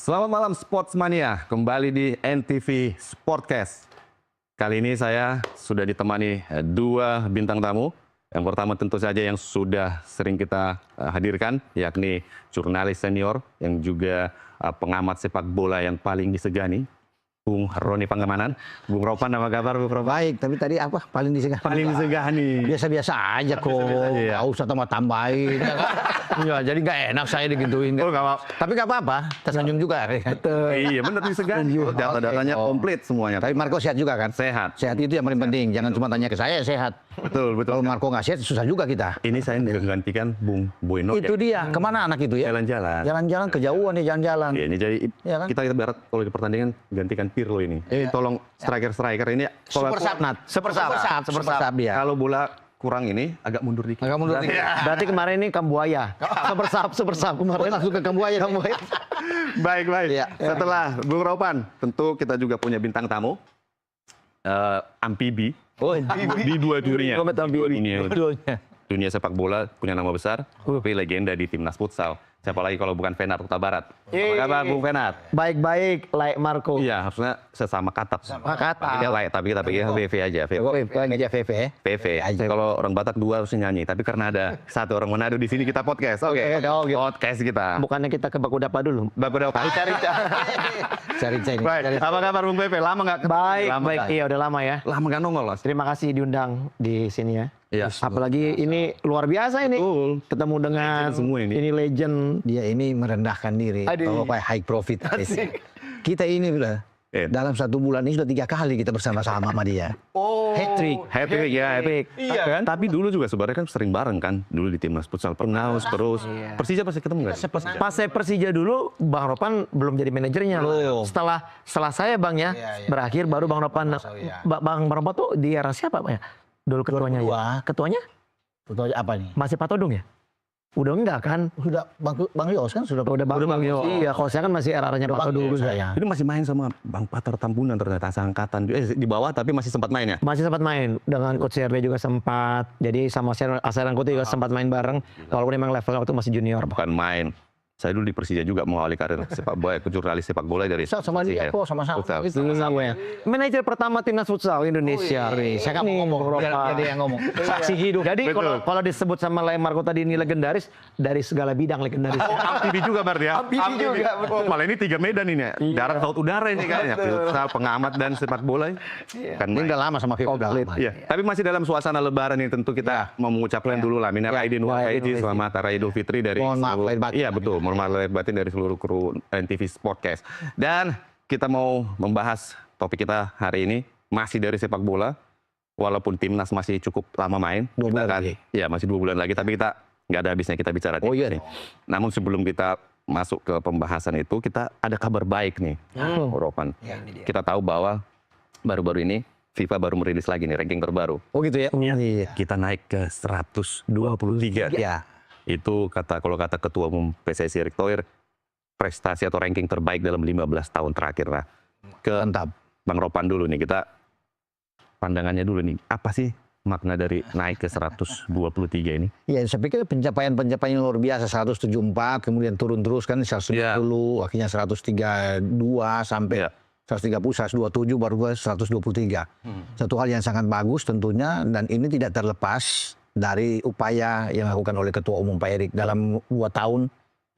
Selamat malam Sportsmania, kembali di NTV Sportcast. Kali ini saya sudah ditemani dua bintang tamu. Yang pertama tentu saja yang sudah sering kita hadirkan, yakni jurnalis senior yang juga pengamat sepak bola yang paling disegani, Bung Roni Pangemanan. Bung Ropan, apa kabar Bung Ropan? Baik, tapi tadi apa paling disegani? Paling disegani. Biasa-biasa aja kok, nggak usah tambah-tambahin. Ya, jadi nggak enak saya digituin. Oh, nggak mau. Tapi nggak apa-apa, tersenyum juga. Iya benar disegani. Data-datanya komplit semuanya. Tapi Marco sehat juga kan? Sehat. Sehat itu yang paling penting, jangan cuma tanya ke saya, sehat. Betul. Kalau Marco nggak sehat, susah juga kita. Ini saya menggantikan Bung Bueno. Itu dia, kemana anak itu ya? Jalan-jalan. Jalan-jalan, kejauhan nih jalan-jalan. Ya, ini jadi Ya kan? kita ibarat kalau di pertandingan gantikan Pirlo ini. Tolong striker ini. Super sub, Nat. Super sub dia. Kalau bola kurang ini agak mundur dikit. Agak mundur dikit. Berarti kemarin ini Kambuaya. Super sub kemarin. Langsung ke Kambuaya. Baik. Ya. Setelah Bung Ropan, tentu kita juga punya bintang tamu. Amfibi. Oh, Di dua dunia. Dua-duanya. Dunia sepak bola punya nama besar, tapi legenda di timnas futsal. Siapa lagi kalau bukan Fenat Huta Barat. Apa kabar Bung Fenat? Baik-baik, like Marco. Iya, harusnya sesama katak. Katak. Kita like, tapi kita pikir VV aja. Aja VV. PV. Kalau orang Batak dua harus nyanyi, tapi karena ada satu orang Manado di sini kita podcast. Oke. Podcast kita. Bukannya kita ke Bakudapa dulu? Bakudapa. Cari ini. Baik. Apa kabar Bung PV? Lama nggak? Baik. Iya udah lama ya. Lama nggak nongol Mas. Terima kasih diundang di sini ya. Iya. Apalagi ini luar biasa ini. Betul. Ketemu dengan Semua ini. legend. Dia ini merendahkan diri, bahwa high profit. Kita ini udah dalam 1 bulan ini sudah 3 kali kita bersama-sama sama dia. Hat-trick. Hat-trick ya. Iya kan? Tapi dulu juga sebenarnya kan sering bareng kan. Dulu di timnas futsal Pernaus terus. Persija pasti ketemu nggak? Pas saya Persija dulu, Bang Ropan belum jadi manajernya. Setelah saya Bang ya, berakhir baru Bang Ropan. Bang Ropan tuh di era siapa Bang ya? Dulu ketuanya ya. Ketuanya apa nih? masih Pak Todung ya? Udah enggak kan? Sudah Bang Yos kan sudah Bang Yos. Iya, kalau saya kan masih era-eranya Pak Todung. Ini masih main sama Bang Patar Tambunan ternyata seangkatan. Di bawah tapi masih sempat main ya? Masih sempat main. Dengan Coach CRB juga sempat. Jadi sama Aseran Kuti juga sempat main bareng. Walaupun memang levelnya waktu masih junior. Bukan main. Saya dulu di Persija juga mengawali karir sepak bola, jurnalis sepak bola dari sama dia kok sama-sama. Manajer pertama timnas futsal Indonesia. Saya kan mau ngomong, biar dia yang ngomong. Saksi hidup. Jadi kalau disebut sama Lai Marco tadi ini legendaris, dari segala bidang legendaris. Amfibi juga berarti ya? Amfibi juga, betul. Malah ini 3 medan ini ya? Darat, laut, udara ini kayaknya. Futsal, pengamat dan sepak bola. Kan ini udah lama sama FIFA. Iya. Tapi masih dalam suasana lebaran ini tentu kita mau mengucapkan dulu lah. Minal aidin wal faizin, selamat Hari Idul Fitri dari Mohon maaf lahir batin. Iya betul. Mohon maaf lahir batin dari seluruh kru NTV Sportcast. Dan kita mau membahas topik kita hari ini masih dari sepak bola. Walaupun timnas masih cukup lama main. 2 bulan lagi. Iya masih 2 bulan lagi. Tapi kita nggak ada habisnya kita bicara. Oh iya nih. Namun sebelum kita masuk ke pembahasan itu, kita ada kabar baik nih, Ropan. Kita tahu bahwa baru-baru ini FIFA baru merilis lagi nih ranking terbaru. Oh gitu ya? Iya. Kita naik ke 123. Ya. Itu kalau kata Ketua Umum PSSI Erick Thohir, prestasi atau ranking terbaik dalam 15 tahun terakhir. Nah, Mantap. Bang Ropan dulu nih, kita pandangannya dulu nih. Apa sih makna dari naik ke 123 ini? Ya, saya pikir pencapaian luar biasa. 174, kemudian turun terus kan 190, akhirnya 132 sampai 130, 127, baru 123. Satu hal yang sangat bagus tentunya, dan ini tidak terlepas dari upaya yang dilakukan oleh Ketua Umum Pak Erick dalam 2 tahun.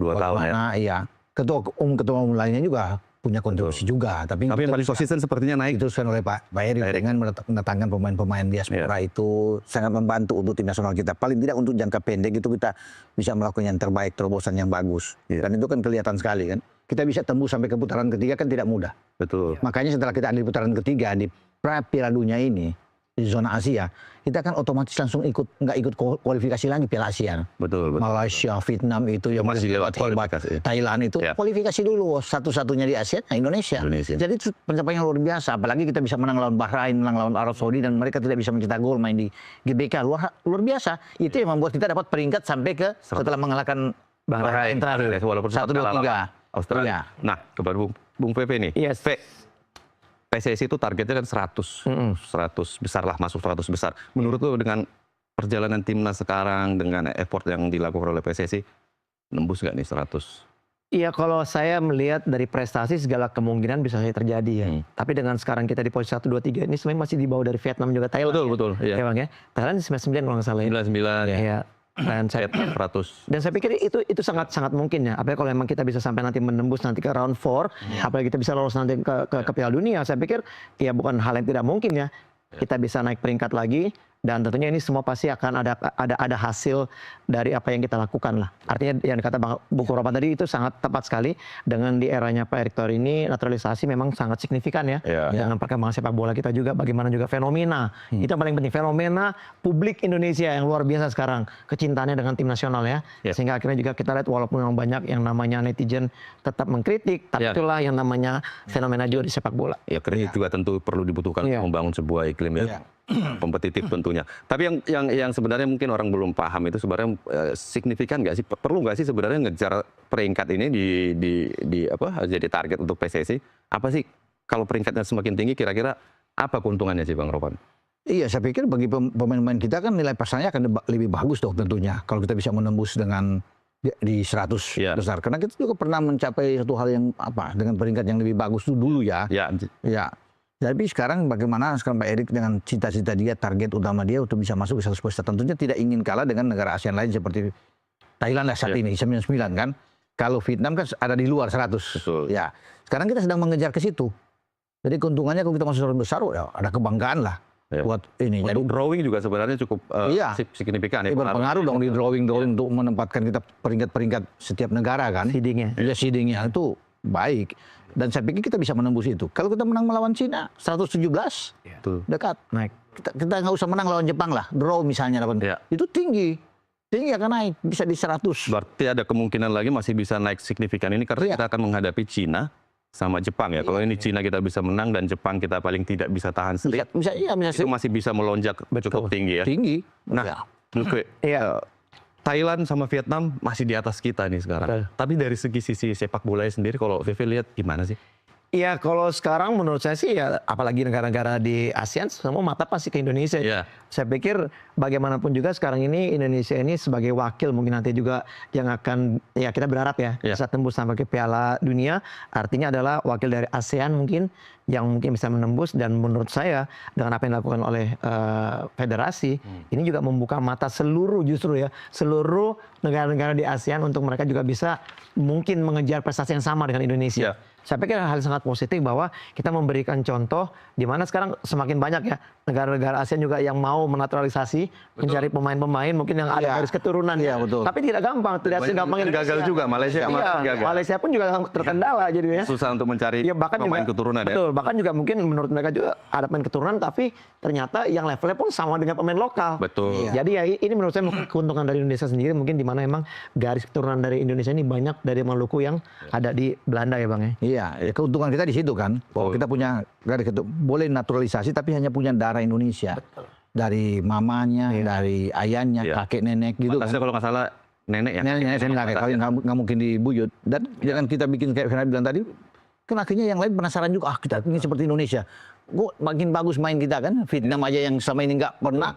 2 tahun ya? Iya. Ketua Umum lainnya juga punya kontribusi juga. Tapi yang paling konsisten sepertinya naik. Diteruskan oleh Pak Erick dengan mendatangkan pemain-pemain diaspora itu sangat membantu untuk tim nasional kita. Paling tidak untuk jangka pendek itu kita bisa melakukan yang terbaik, terobosan yang bagus. Dan itu kan kelihatan sekali kan. Kita bisa tembus sampai ke putaran ketiga kan tidak mudah. Betul. Makanya setelah kita ada di putaran ketiga di Piala Dunia ini, di zona Asia, kita kan otomatis langsung nggak ikut kualifikasi lagi Piala ASEAN. Betul. Malaysia, Vietnam itu yang masih lewat hebat, Thailand itu kualifikasi dulu, satu-satunya di ASEAN, Indonesia. Jadi itu pencapaian luar biasa. Apalagi kita bisa menang lawan Bahrain, menang lawan Arab Saudi, dan mereka tidak bisa mencetak gol main di GBK. Luar biasa. Itu yang membuat kita dapat peringkat sampai ke setelah mengalahkan Bahrain terakhir. Walaupun 1, 2, 3. Australia. Nah, kepada Bung PP nih. Yes. PSSI itu targetnya kan 100. 100 besar lah, masuk 100 besar. Menurut lu dengan perjalanan timnas sekarang, dengan effort yang dilakukan oleh PSSI, nembus nggak nih 100? Iya, kalau saya melihat dari prestasi segala kemungkinan bisa saja terjadi ya. Tapi dengan sekarang kita di posisi 1, 2, 3 ini sebenarnya masih di bawah dari Vietnam juga Thailand. Betul, ya. iya. Ya, Bang ya. Thailand 99 kalau nggak salah ya. 99 ya. Iya. Dan saya Vietnam 100. Dan saya pikir itu sangat mungkin ya. Apalagi kalau memang kita bisa sampai nanti menembus nanti ke round 4, apalagi kita bisa lolos nanti ke Piala Dunia, saya pikir ya bukan hal yang tidak mungkin ya. Kita bisa naik peringkat lagi dan tentunya ini semua pasti akan ada hasil dari apa yang kita lakukan lah. Artinya yang dikata Bung Ropan tadi itu sangat tepat sekali. Dengan di eranya Pak Erick Thohir ini naturalisasi memang sangat signifikan ya. Dengan perkembangan sepak bola kita juga, bagaimana juga fenomena. Itu yang paling penting, fenomena publik Indonesia yang luar biasa sekarang, kecintaannya dengan tim nasional ya. Sehingga akhirnya juga kita lihat walaupun memang banyak yang namanya netizen tetap mengkritik, tapi itulah yang namanya fenomena juga di sepak bola. Ya, kritik juga tentu perlu dibutuhkan untuk membangun sebuah iklim ya. Kompetitif tentunya. Tapi yang sebenarnya mungkin orang belum paham itu sebenarnya signifikan nggak sih? Perlu nggak sih sebenarnya ngejar peringkat ini di apa jadi target untuk PSSI? Apa sih kalau peringkatnya semakin tinggi kira-kira apa keuntungannya sih Bang Ropan? Iya, saya pikir bagi pemain-pemain kita kan nilai pasarnya akan lebih bagus dong tentunya. Kalau kita bisa menembus dengan di 100 besar. Karena kita juga pernah mencapai satu hal yang dengan peringkat yang lebih bagus dulu ya. Ya. Tapi sekarang bagaimana sekarang Pak Erick dengan cita-cita dia, target utama dia untuk bisa masuk ke 100 besar. Tentunya tidak ingin kalah dengan negara ASEAN lain seperti Thailand lah saat ini, 99 kan. Kalau Vietnam kan ada di luar 100. Betul. Ya. Sekarang kita sedang mengejar ke situ. Jadi keuntungannya kalau kita masuk 100 besar, ya ada kebanggaan lah buat ini. Untuk drawing juga sebenarnya cukup signifikan ya. Berpengaruh dong di drawing untuk menempatkan kita peringkat-peringkat setiap negara kan. Seedingnya. Ya, seedingnya itu baik. Dan saya pikir kita bisa menembus itu. Kalau kita menang melawan Cina 117, dekat. Naik. Kita nggak usah menang lawan Jepang lah. Draw misalnya. Itu tinggi akan naik. Bisa di 100. Berarti ada kemungkinan lagi masih bisa naik signifikan ini karena kita akan menghadapi Cina sama Jepang ya. Kalau ini Cina kita bisa menang dan Jepang kita paling tidak bisa tahan sendiri. Itu masih bisa melonjak cukup tinggi ya. Tinggi. Nah, Thailand sama Vietnam masih di atas kita nih sekarang. Tapi dari sisi sepak bolanya sendiri, kalau Vivi lihat gimana sih? Iya, kalau sekarang menurut saya sih ya, apalagi negara-negara di ASEAN, semua mata pasti ke Indonesia. Saya pikir bagaimanapun juga sekarang ini Indonesia ini sebagai wakil mungkin nanti juga yang akan, ya kita berharap ya, bisa tembus sampai ke Piala Dunia. Artinya adalah wakil dari ASEAN mungkin yang mungkin bisa menembus, dan menurut saya dengan apa yang dilakukan oleh federasi ini juga membuka mata seluruh seluruh negara-negara di ASEAN untuk mereka juga bisa mungkin mengejar prestasi yang sama dengan Indonesia. Saya pikir hal sangat positif bahwa kita memberikan contoh di mana sekarang semakin banyak ya negara-negara ASEAN juga yang mau menaturalisasi, mencari pemain-pemain mungkin yang ada garis keturunan. Tapi tidak gampang, tidak segampang Indonesia. Gagal juga Malaysia gagal. Malaysia pun juga terkendala jadinya. Susah untuk mencari pemain keturunan ya. Betul, bahkan juga mungkin menurut mereka juga ada pemain keturunan tapi ternyata yang levelnya pun sama dengan pemain lokal. Betul. Jadi ya ini menurut saya mungkin keuntungan dari Indonesia sendiri, mungkin di mana emang garis keturunan dari Indonesia ini banyak dari Maluku yang ada di Belanda ya Bang ya. Iya, keuntungan kita di situ kan. Bahwa kita punya garis keturunan, boleh naturalisasi tapi hanya punya darah Indonesia. Betul. Dari mamanya, dari ayahnya, kakek nenek gitu. Batasnya kalau nggak salah nenek ya. Nenek kakek nggak mungkin dibuyut. Dan jangan kita bikin kayak Fernand bilang tadi, kan akhirnya yang lain penasaran juga, kita ingin seperti Indonesia. Kok makin bagus main kita kan. Vietnam aja yang selama ini nggak pernah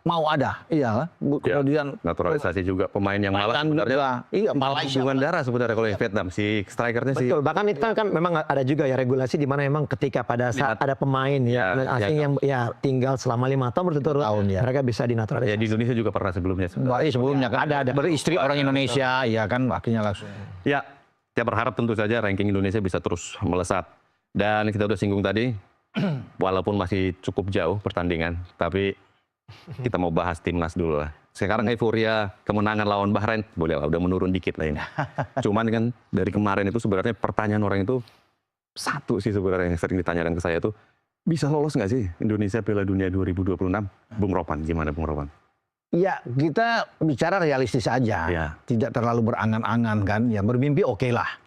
mau ada. Iya. Kemudian naturalisasi juga pemain yang malah sebenarnya Malaysia hubungan darah sebenarnya kalau Vietnam si strikernya sih. Betul, bahkan itu kan memang ada juga ya regulasi di mana memang ketika pada saat ada pemain asing yang tinggal selama 5 tahun berturut-turut mereka bisa dinaturalisasi. Ya di Indonesia juga pernah sebelumnya. Sebelumnya kan ada beristri orang Indonesia, ya kan akhirnya langsung. Ya, kita berharap tentu saja ranking Indonesia bisa terus melesat. Dan kita udah singgung tadi, walaupun masih cukup jauh pertandingan, tapi kita mau bahas timnas dulu lah. Sekarang euforia kemenangan lawan Bahrain boleh lah, udah menurun dikit lah ini. Cuman kan dari kemarin itu sebenarnya pertanyaan orang itu satu sih sebenarnya yang sering ditanyakan ke saya tuh, bisa lolos nggak sih Indonesia Piala Dunia 2026? Bung Ropan, gimana Bung Ropan? Ya, kita bicara realistis aja. Tidak terlalu berangan-angan kan. Ya bermimpi oke lah.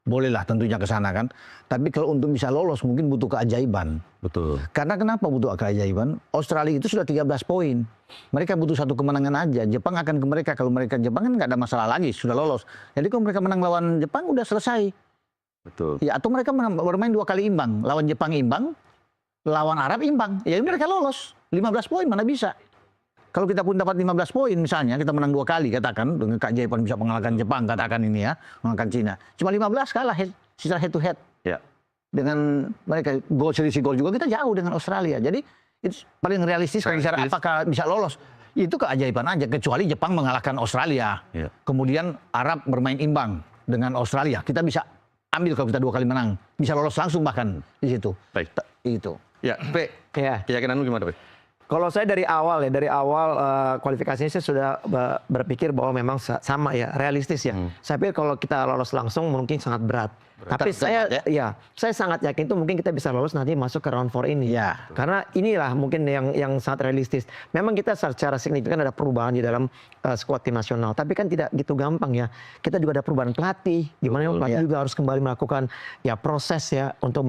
Bolehlah tentunya ke sana kan. Tapi kalau untuk bisa lolos mungkin butuh keajaiban. Betul. Karena kenapa butuh keajaiban? Australia itu sudah 13 poin. Mereka butuh satu kemenangan aja. Jepang akan ke mereka. Kalau mereka Jepang kan nggak ada masalah lagi, sudah lolos. Jadi kalau mereka menang lawan Jepang udah selesai. Betul. Ya, atau mereka bermain 2 kali imbang. Lawan Jepang imbang, lawan Arab imbang. Ya mereka lolos. 15 poin mana bisa. Kalau kita pun dapat 15 poin misalnya, kita menang 2 kali katakan, dengan keajaiban bisa mengalahkan Jepang katakan ini ya, mengalahkan Cina. Cuma 15 kalah secara head to head. Ya. Dengan mereka selisih gol juga kita jauh dengan Australia. Jadi itu paling realistis kalau bicara apakah bisa lolos. Itu keajaiban aja, kecuali Jepang mengalahkan Australia. Ya. Kemudian Arab bermain imbang dengan Australia. Kita bisa ambil kalau kita 2 kali menang. Bisa lolos langsung bahkan di situ. Baik. Itu. Ya, P. Ya. Keyakinan lu gimana, P? Kalau saya dari awal kualifikasinya saya sudah berpikir bahwa memang sama ya, realistis ya. Saya pikir kalau kita lolos langsung mungkin sangat berat. Tapi saya sangat yakin itu mungkin kita bisa lolos nanti masuk ke round 4 ini. Ya. Karena inilah mungkin yang sangat realistis. Memang kita secara signifikan ada perubahan di dalam skuad tim nasional, tapi kan tidak gitu gampang ya. Kita juga ada perubahan pelatih, di mana pelatih juga harus kembali melakukan ya proses ya untuk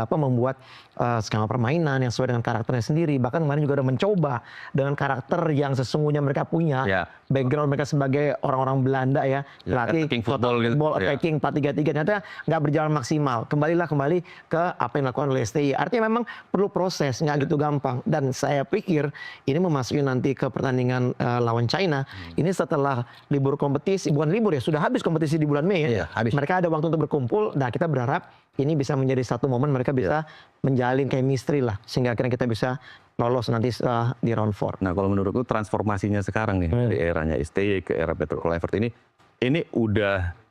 membuat skema permainan yang sesuai dengan karakternya sendiri. Bahkan kemarin juga ada mencoba dengan karakter yang sesungguhnya mereka punya. Ya. Background mereka sebagai orang-orang Belanda ya, pelatih attacking football gitu. ball attacking 4-3-3 ternyata nggak berjalan maksimal. Kembali ke apa yang dilakukan oleh STI. Artinya memang perlu proses, nggak gitu gampang. Dan saya pikir ini memasuki nanti ke pertandingan lawan China. Ini setelah libur kompetisi, bukan libur ya, sudah habis kompetisi di bulan Mei ya. Iya, habis. Mereka ada waktu untuk berkumpul. Nah, kita berharap ini bisa menjadi satu momen mereka bisa menjalin chemistry lah, sehingga akhirnya kita bisa lolos nanti di round 4. Nah, kalau menurutku transformasinya sekarang nih dari eranya STY ke era Peter Kluivert ini udah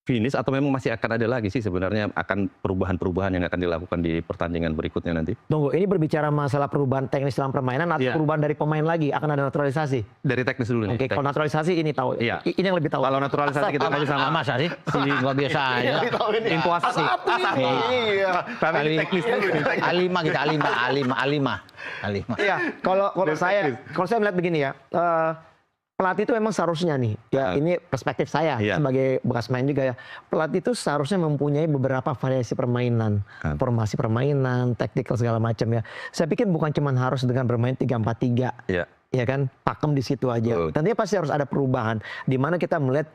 finish atau memang masih akan ada lagi sih sebenarnya akan perubahan-perubahan yang akan dilakukan di pertandingan berikutnya nanti? Tunggu, ini berbicara masalah perubahan teknis dalam permainan atau perubahan dari pemain lagi? Akan ada naturalisasi? Dari teknis dulu nih. Oke, kalau naturalisasi ini tahu. Iya. Ini yang lebih tahu. Kalau naturalisasi kita masih sama. Masa sih? Nggak biasa aja. Intuasi. Iya. Tapi teknis dulu nih. A5 kita A5. Iya, kalau saya melihat begini ya. Pelatih itu memang seharusnya nih, ya ini perspektif saya sebagai bekas main juga ya. Pelatih itu seharusnya mempunyai beberapa variasi permainan, formasi permainan, taktikal segala macam ya. Saya pikir bukan cuma harus dengan bermain 3-4-3. Iya. Ya kan, pakem di situ aja. Tentunya pasti harus ada perubahan, di mana kita melihat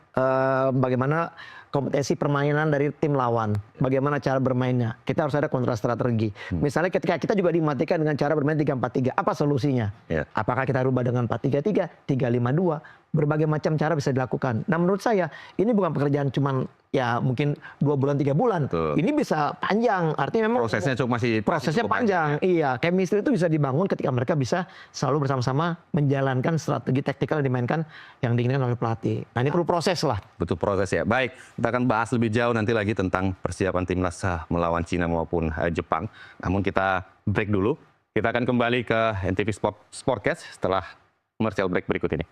bagaimana kompetensi permainan dari tim lawan, bagaimana cara bermainnya. Kita harus ada kontra strategi. Misalnya ketika kita juga dimatikan dengan cara bermain 3-4-3, apa solusinya? Apakah kita rubah dengan 4-3-3, 3-5-2, berbagai macam cara bisa dilakukan. Nah menurut saya ini bukan pekerjaan cuman ya mungkin 2 bulan 3 bulan. Ini bisa panjang. Artinya memang prosesnya panjang. Iya, chemistry itu bisa dibangun ketika mereka bisa selalu bersama-sama menjalankan strategi taktikal yang dimainkan yang diinginkan oleh pelatih. Nah ini perlu proses lah. Betul, proses ya. Baik, kita akan bahas lebih jauh nanti lagi tentang persiapan timnas melawan Cina maupun Jepang. Namun kita break dulu. Kita akan kembali ke NTV Sportcast setelah commercial break berikut ini.